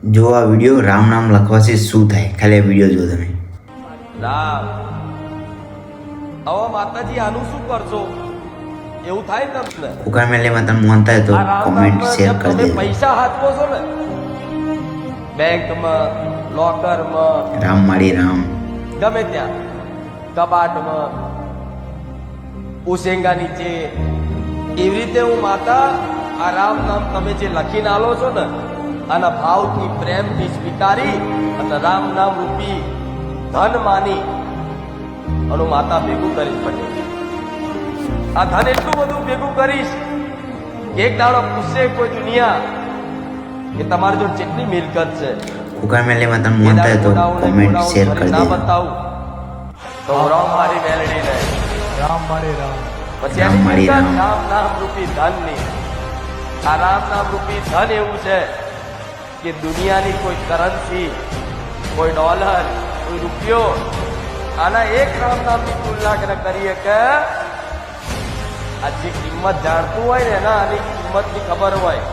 જો આ વિડીયો રામ નામ લખવાથી શું થાય, ખાલી આ વિડીયો જો તમે. રામ હવે માતાજી આનું શું કરશો એવું થાય તમને. કુકાર મેલેમાં તમે માનતા હોય તો આ રામ કોમેન્ટ નામમાં શેર જેમ કરી તમે દેજો. પૈસા હાચવો છો ને બેંકમાં, લોકરમાં, રામ માળી રામ. ગમે ત્યાં કબાટમાં, ઉસેંગા નીચે, એવી રીતે હું માતા આ રામ નામ તમે જે લખીને આલો છો ને આના ભાવથી પ્રેમથી સ્વીકારી અને રામ નામ રૂપી ધન માની અને માતા ભેગું કરીશ. બને આ ધન એટલું બધું ભેગું કરીશ કે એક દાડો પૂછશે કોઈ દુનિયા કે તમારી જોડે જેટલી મિલકત છે કુકાર મેલેમાં તમે માનતા હોય તો કોમેન્ટ શેર કરી ના દેજો. બતાવું તો રામ મારી મેલડી રહે. રામ મારે રામ. પછી રામ એની મારી મિલકત રામ. રામ નામ રૂપી ધનની. આ રામ નામ રૂપી ધન એવું છે કે દુનિયાની કોઈ કરન્સી, કોઈ ડોલર, કોઈ રૂપિયો આના એક રામ નામની તુલના કરીએ કે આ જે કિંમત જાણતું હોય ને એના આની કિંમતની ખબર હોય.